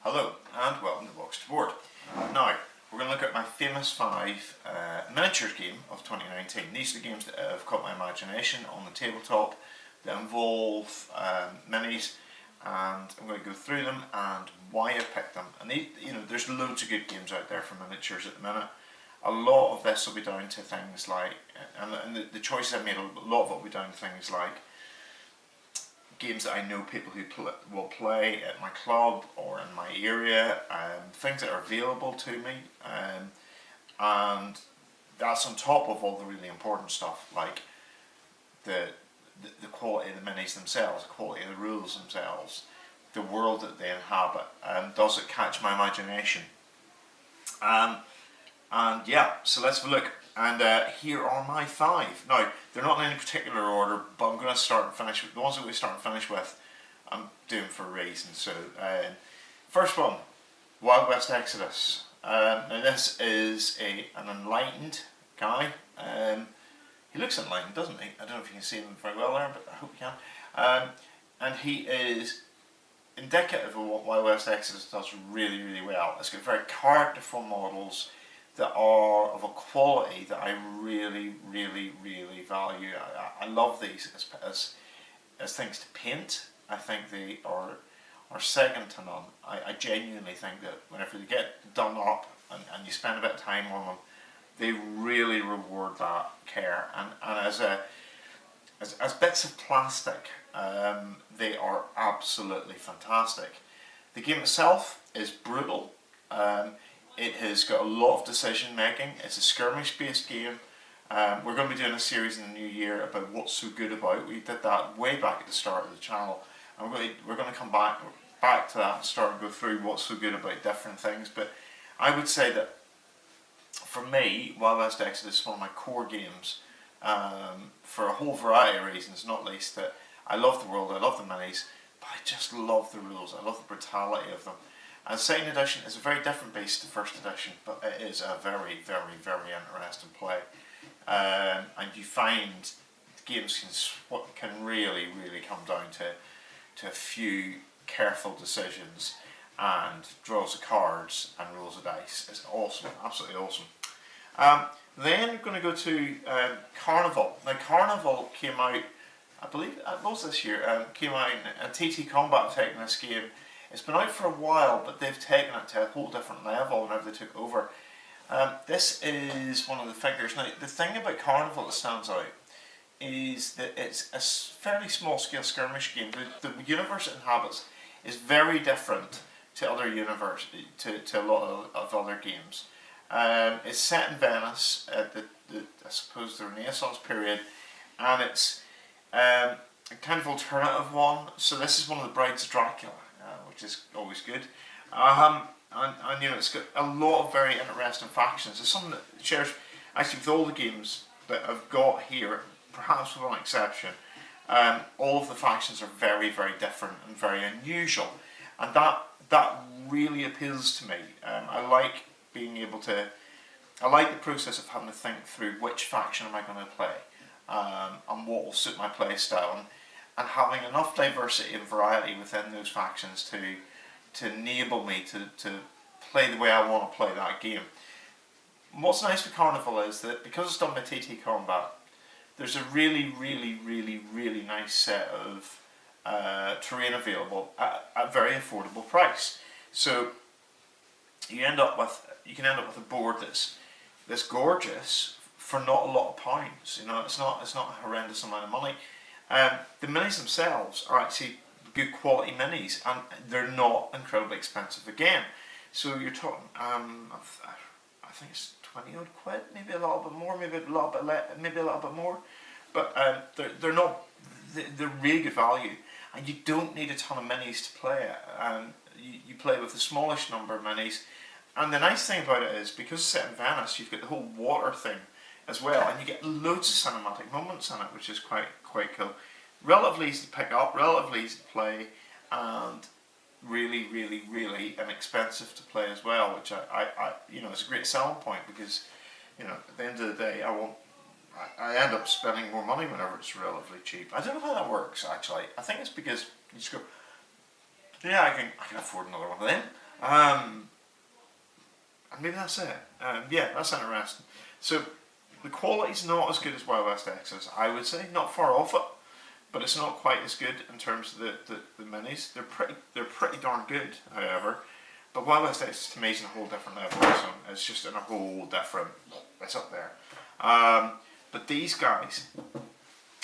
Hello and welcome to Box to Board. Now, we're going to look at my famous 5 miniatures game of 2019. These are the games that have caught my imagination on the tabletop that involve minis, and I'm going to go through them and why I picked them. And there's loads of good games out there for miniatures at the minute. A lot of this will be down to things like, and the choices I've made, a lot of it will be down to things like games that I know people who will play at my club or in my area, things that are available to me, and that's on top of all the really important stuff like the quality of the minis themselves, the quality of the rules themselves, the world that they inhabit, does it catch my imagination? And yeah, so let's have a look. And here are my 5. Now, they're not in any particular order, but I'm going to start and finish with the ones that we start and finish with. I'm doing for a reason. So, first one, Wild West Exodus. Now, this is an enlightened guy. He looks enlightened, doesn't he? I don't know if you can see him very well there, but I hope you can. And he is indicative of what Wild West Exodus does really, really well. It's got very characterful models that are of a quality that I really, really, really value. I love these as things to paint. I think they are second to none. I genuinely think that whenever they get done up and you spend a bit of time on them, they really reward that care. And as bits of plastic, they are absolutely fantastic. The game itself is brutal. It has got a lot of decision making. It's a skirmish based game. We're going to be doing a series in the new year about what's so good about it. We did that way back at the start of the channel, and we're going to come back to that and start and go through what's so good about different things. But I would say that for me, Wild West Exodus is one of my core games, for a whole variety of reasons, not least that I love the world, I love the minis, but I just love the rules, I love the brutality of them. And second edition is a very different beast to first edition, but it is a very, very, very interesting play. And you find games can really, really come down to a few careful decisions and draws of cards and rolls of dice. It's awesome, absolutely awesome. Then we're going to go to Carnival. Now, Carnival came out, I believe it was this year, came out in TT Combat have taken this game. It's been out for a while, but they've taken it to a whole different level whenever they took over. This is one of the figures. Now, the thing about Carnival that stands out is that it's a fairly small scale skirmish game. The universe it inhabits is very different to other to a lot of other games. It's set in Venice at I suppose the Renaissance period, and it's a kind of alternative one. So this is one of the Brides of Dracula, which is always good. And it's got a lot of very interesting factions. It's something that shares, actually, with all the games that I've got here, perhaps with one exception, all of the factions are very, very different and very unusual. And that really appeals to me. I like being able to, I like the process of having to think through which faction am I going to play, and what will suit my play style. And having enough diversity and variety within those factions to enable me to play the way I want to play that game. And what's nice with Carnival is that because it's done by TT Combat, there's a really, really, really, really nice set of terrain available at a very affordable price. So you can end up with a board that's gorgeous for not a lot of pounds. You know, it's not a horrendous amount of money. The minis themselves are actually good quality minis, and they're not incredibly expensive again. So you're talking, I think it's 20 odd quid, maybe a little bit more, maybe a little bit less, maybe a little bit more. But they're really good value, and you don't need a ton of minis to play it. You play with a smallish number of minis, and the nice thing about it is because it's set in Venice, you've got the whole water thing as well, and you get loads of cinematic moments in it, which is quite cool. Relatively easy to pick up, relatively easy to play, and really, really, really inexpensive to play as well, which it's a great selling point because, at the end of the day, I end up spending more money whenever it's relatively cheap. I don't know how that works actually. I think it's because you just go, yeah, I can afford another one of them. And maybe that's it. Yeah, that's interesting. So the quality's not as good as Wild West X's, I would say. Not far off it, but it's not quite as good in terms of the minis. They're pretty darn good, however. But Wild West X to me is in a whole different level. So it's just in a whole different. It's up there. But these guys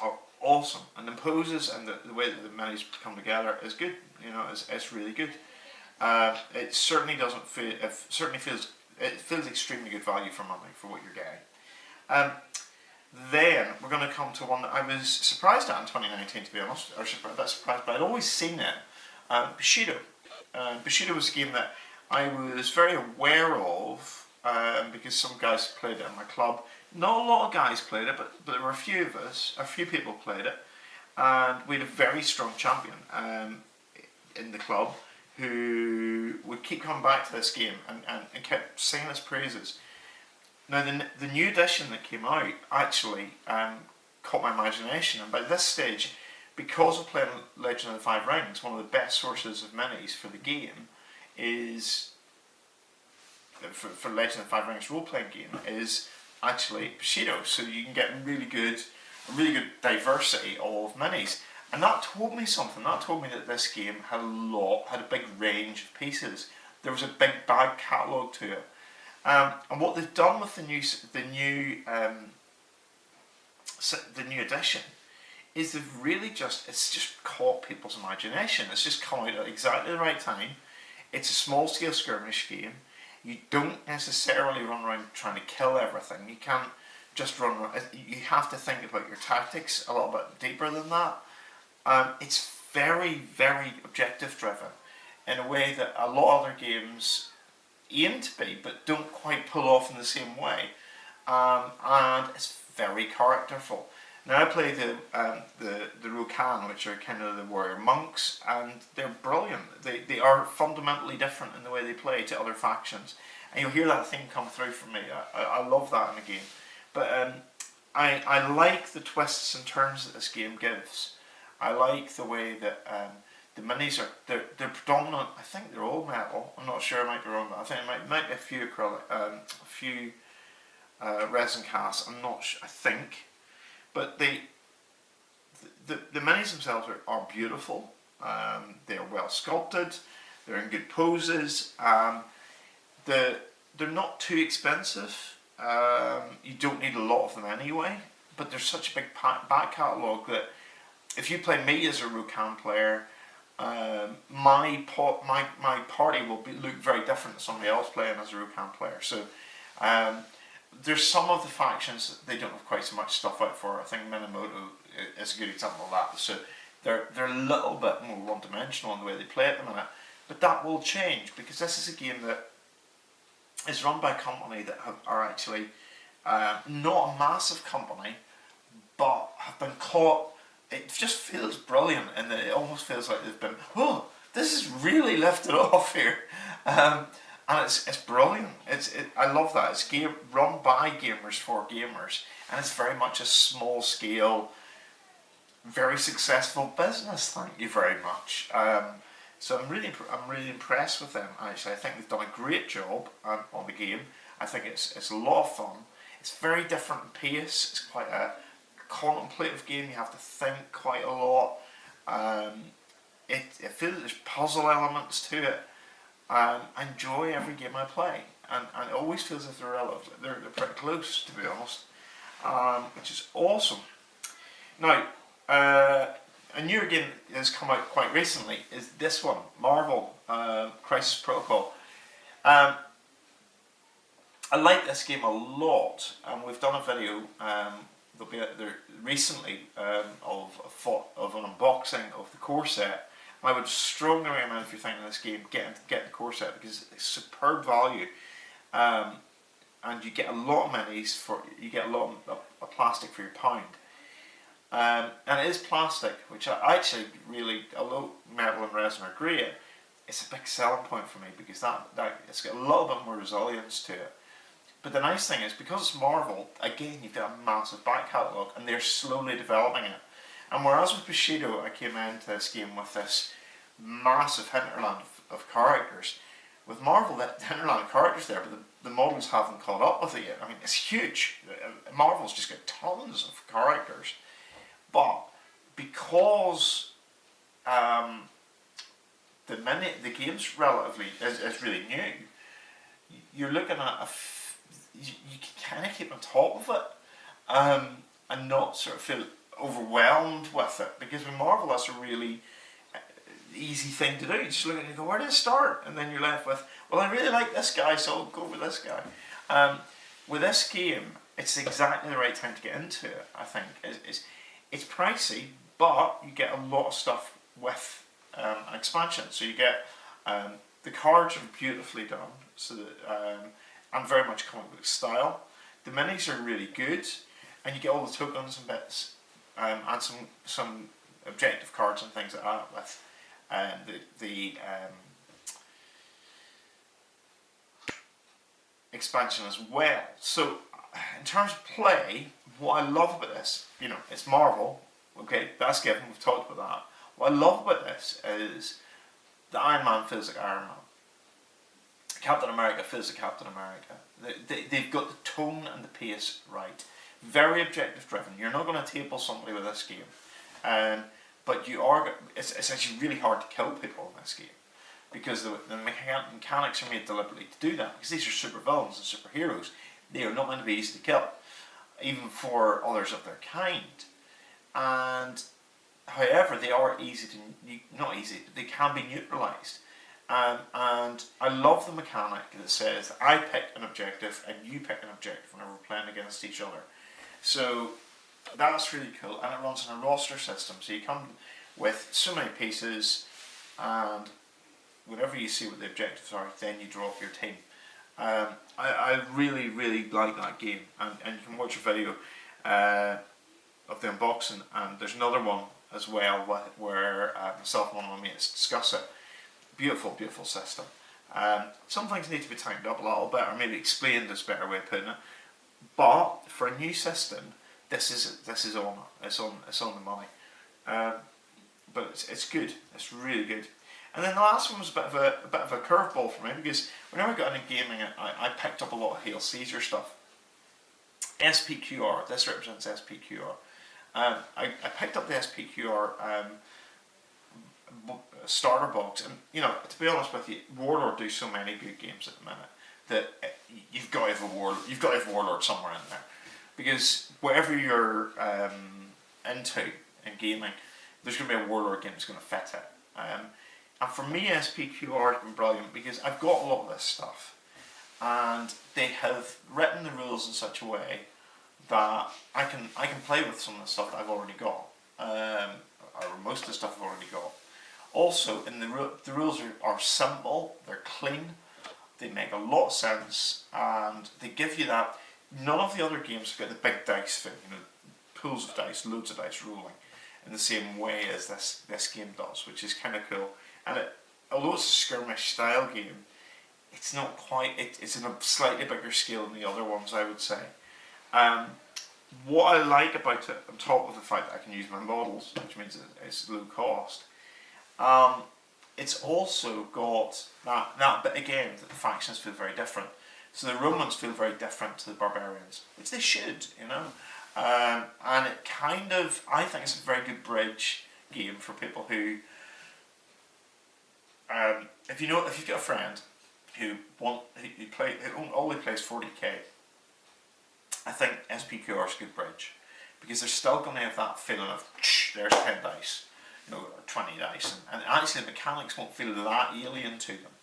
are awesome, and the poses and the way that the minis come together is good. You know, it's really good. It certainly doesn't feel. It certainly feels. It feels extremely good value for money for what you're getting. Then we're going to come to one that I was surprised at in 2019, to be honest. Or a bit surprised, but I'd always seen it. Ashido. Ashido was a game that I was very aware of because some guys played it in my club. Not a lot of guys played it, but there were a few of us. A few people played it, and we had a very strong champion in the club who would keep coming back to this game and kept singing its praises. Now the new edition that came out actually caught my imagination, and by this stage, because of playing Legend of the Five Rings, one of the best sources of minis for the game is, for Legend of the Five Rings role-playing game, is actually Ashido, so you can get a really good diversity of minis. And that told me something. That told me that this game had a big range of pieces. There was a big back catalogue to it. And what they've done with the new edition is they've really it's just caught people's imagination. It's just come out at exactly the right time. It's a small scale skirmish game. You don't necessarily run around trying to kill everything. You can't just run around. You have to think about your tactics a little bit deeper than that. It's very, very objective driven in a way that a lot of other games aim to be, but don't quite pull off in the same way. And it's very characterful. Now I play the Rokan, which are kind of the warrior monks, and they're brilliant. They are fundamentally different in the way they play to other factions, and you'll hear that theme come through from me. I love that in the game, but I like the twists and turns that this game gives. I like the way that the minis are they're predominant. I think they're all metal. I'm not sure. I might be wrong, but I think it might be a few acrylic, a few resin casts. I'm not sure. I think. But the minis themselves are beautiful. They are well sculpted. They're in good poses. They're not too expensive. You don't need a lot of them anyway. But there's such a big back catalogue that if you play me as a Rokan player, my party will look very different to somebody else playing as a Rokan player. So. There's some of the factions they don't have quite so much stuff out for. I think Minamoto is a good example of that. So they're a little bit more one-dimensional in the way they play at the minute. But that will change because this is a game that is run by a company that are actually not a massive company, but have been caught. It just feels brilliant, and it almost feels like they've been, oh, this is really lifted off here. And it's brilliant. I love that. It's run by gamers for gamers, and it's very much a small scale, very successful business. Thank you very much. So I'm really impressed with them. Actually, I think they've done a great job on the game. I think it's a lot of fun. It's very different in pace. It's quite a contemplative game. You have to think quite a lot. It feels there's puzzle elements to it. I enjoy every game I play, and it always feels as if they're pretty close, to be honest, which is awesome. Now, a newer game that has come out quite recently is this one, Marvel Crisis Protocol. I like this game a lot, and we've done a video there'll be there recently of an unboxing of the core set. I would strongly recommend, if you're thinking of this game, get the core set because it's superb value, and you get a lot of minis you get a lot of plastic for your £1, and it is plastic, which I actually really, although metal and resin are great, it's a big selling point for me because that it's got a little bit more resilience to it. But the nice thing is, because it's Marvel, again you've got a massive back catalogue, and they're slowly developing it. And whereas with Ashido I came into this game with this massive hinterland of characters, With Marvel, there are a lot of characters there, but the models haven't caught up with it yet. I mean, it's huge. Marvel's just got tons of characters, but because the game's relatively is really new, you're looking at you can kind of keep on top of it, and not sort of feel overwhelmed with it, because with Marvel that's a really easy thing to do. You just look at it and go, where do I start? And then you're left with, well, I really like this guy, so I'll go with this guy. With this game, it's exactly the right time to get into it, I think. It's pricey, but you get a lot of stuff with an expansion. So you get, the cards are beautifully done, so that, and very much comic book style. The minis are really good, and you get all the tokens and bits, and some objective cards and things like that with the expansion as well. So in terms of play, what I love about this, it's Marvel, okay, that's given, we've talked about that. What I love about this is the Iron Man feels like Iron Man. Captain America feels like Captain America. They've got the tone and the pace right. Very objective driven. You're not going to table somebody with this game. But it's actually really hard to kill people in this game, because the mechanics are made deliberately to do that, because these are super villains and superheroes. They are not meant to be easy to kill, even for others of their kind. And however, they are not easy, they can be neutralised. And I love the mechanic that says I pick an objective and you pick an objective whenever we're playing against each other. So that's really cool, and it runs on a roster system, so you come with so many pieces, and whenever you see what the objectives are, then you draw up your team. I really, really like that game, and you can watch a video of the unboxing, and there's another one as well where myself and one of my mates discuss it. Beautiful, beautiful system. Some things need to be tightened up a little bit, or maybe explained is a better way of putting it. But for a new system, this is on the money. But it's good. It's really good. And then the last one was a bit of a curveball for me, because whenever I got into gaming, I picked up a lot of Hail Caesar stuff. SPQR. This represents SPQR. I picked up the SPQR starter box, and to be honest with you, Warlord do so many good games at the minute that you've got to have Warlord somewhere in there, because whatever you're into in gaming, there's going to be a Warlord game that's going to fit it. And for me, SPQR has been brilliant, because I've got a lot of this stuff, and they have written the rules in such a way that I can play with some of the stuff that I've already got, or most of the stuff I've already got. Also, the rules are simple, they're clean, they make a lot of sense, and they give you that. None of the other games have got the big dice thing, pools of dice, loads of dice rolling in the same way as this game does, which is kind of cool. And although it's a skirmish style game, it's not quite. It's in a slightly bigger scale than the other ones, I would say. What I like about it, on top of the fact that I can use my models, which means it's low cost, it's also got that bit again, that the factions feel very different. So the Romans feel very different to the barbarians, which they should, and it kind of, I think it's a very good bridge game for people who, if you've got a friend who only plays 40k, I think SPQR is a good bridge, because they're still going to have that feeling of there's 10 dice, or 20 dice, and actually the mechanics won't feel that alien to them.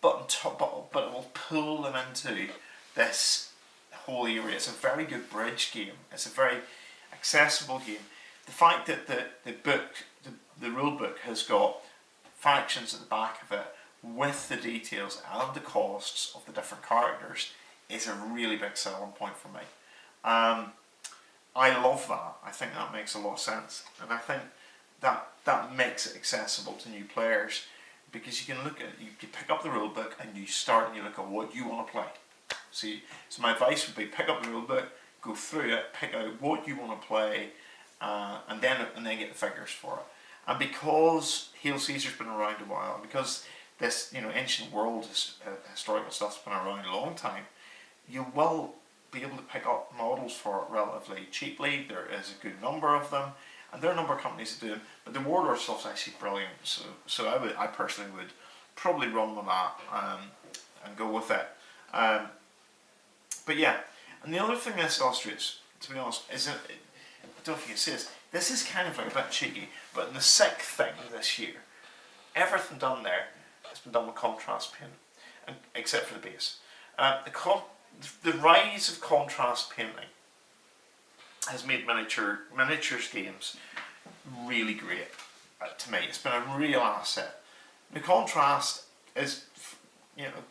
But it will pull them into this whole area. It's a very good bridge game. It's a very accessible game. The fact that the rule book has got factions at the back of it with the details and the costs of the different characters is a really big selling point for me. I love that. I think that makes a lot of sense, and I think that makes it accessible to new players, because you can look at, you can pick up the rule book and you start and you look at what you want to play. So my advice would be, pick up the rule book, go through it, pick out what you want to play, and then get the figures for it. And because Hail Caesar's been around a while, because this, you know, ancient world, historical stuff's been around a long time, you will be able to pick up models for it relatively cheaply. There is a good number of them, and there are a number of companies that do them. But the Warlord stuff's actually brilliant. So I personally would probably run with that and go with it. But yeah, and the other thing this illustrates, to be honest, is that, I don't know if you can see this, this is kind of like a bit cheeky, but in the sick thing this year, everything done there has been done with contrast paint, except for the base. The rise of contrast painting has made miniatures games really great to me. It's been a real asset. The contrast is, you know,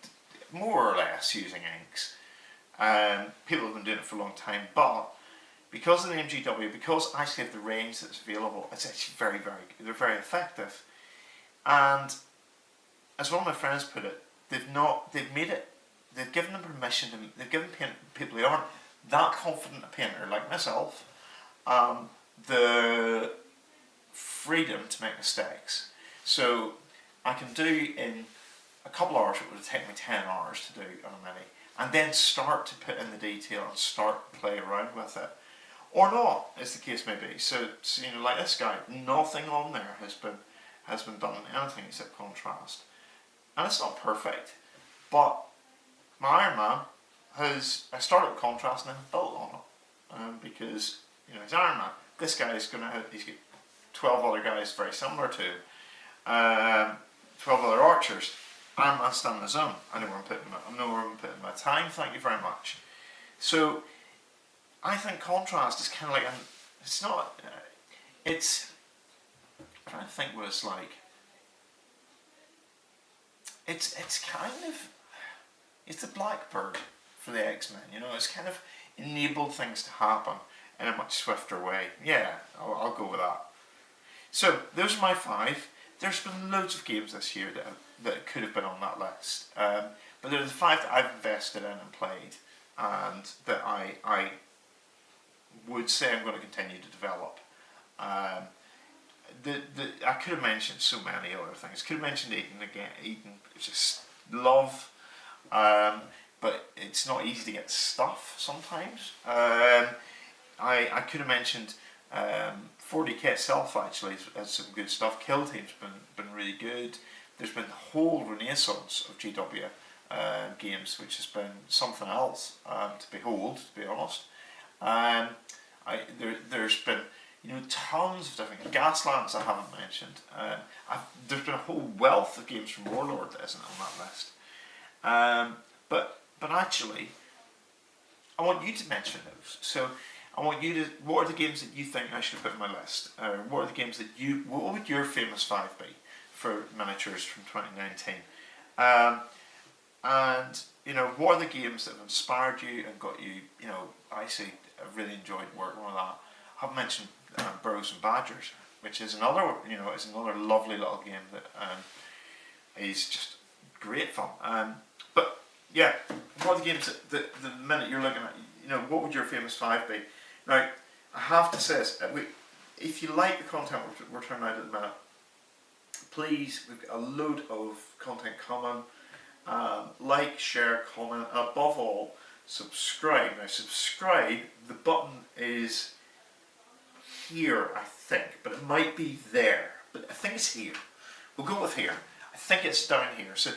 more or less using inks. People have been doing it for a long time, but because of the MGW, because actually of the range that's available, it's actually they're very effective. And as one of my friends put it, they've given them permission to, they've given people who aren't that confident a painter, like myself, the freedom to make mistakes. So I can do in a couple of hours what would have taken me 10 hours to do on a mini, and then start to put in the detail and start to play around with it. Or not, as the case may be. So you know, like this guy, nothing on there has been done in anything except contrast. And it's not perfect, but my Iron Man I started with contrast and then built on it. Because, you know, he's Iron Man. This guy is he's got 12 other guys very similar to him. 12 other archers. Iron Man standing on his own. I know where I'm putting my time, thank you very much. So, I think contrast is kind of like, it's not, it's, I'm trying to think what it's like. It's kind of, it's the Blackbird for the X-Men, you know, it's kind of enabled things to happen in a much swifter way. Yeah, I'll go with that. So, those are my 5. There's been loads of games this year that could have been on that list. But they're the 5 that I've invested in and played, and that I would say I'm going to continue to develop. I could have mentioned so many other things. Could have mentioned Eden again. Eden, just love, but it's not easy to get stuff sometimes. I could have mentioned 40k itself actually has some good stuff. Kill Team's been really good. There's been the whole renaissance of GW games, which has been something else to behold, to be honest. There's been, you know, tons of different Gaslands I haven't mentioned. There's been a whole wealth of games from Warlord that isn't on that list. But actually, I want you to mention those. So I want you to, what are the games that you think I should put on my list? What are the games that what would your famous 5 be for miniatures from 2019? And, you know, what are the games that have inspired you and got you, you know, I've really enjoyed working with that. I've mentioned Burrows and Badgers, which is another, you know, is another lovely little game that is just great fun. But yeah, what are the games that the minute you're looking at, you know, what would your famous 5 be? Now, I have to say this, if you like the content we're turning out at the minute, please, we've got a load of content coming. Like, share, comment, and above all, subscribe. Now, subscribe, the button is here, I think, but it might be there. But I think it's here. We'll go with here. I think it's down here. So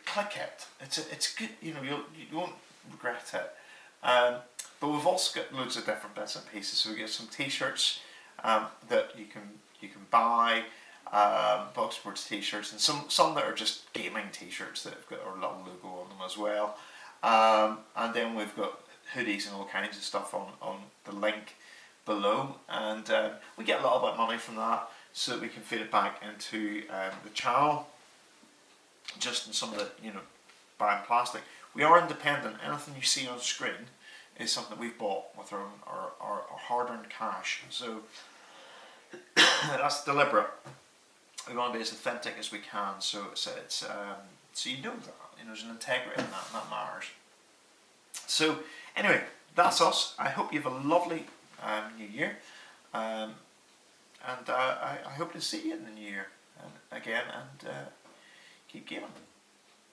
click it. It's good. You know, you won't regret it. But we've also got loads of different bits and pieces. So we get some T-shirts that you can buy. Boxboards T-shirts, and some that are just gaming T-shirts that have got our little logo on them as well. And then we've got hoodies and all kinds of stuff on the link below, and we get a little bit of money from that, so that we can feed it back into the channel. Just in some of the, you know, buying plastic. We are independent. Anything you see on screen is something that we've bought with our hard-earned cash. So that's deliberate. We want to be as authentic as we can, so so you know that, you know, there's an integrity in that, and that matters. So anyway, that's us. I hope you have a lovely new year, and I hope to see you in the new year again, and keep gaming.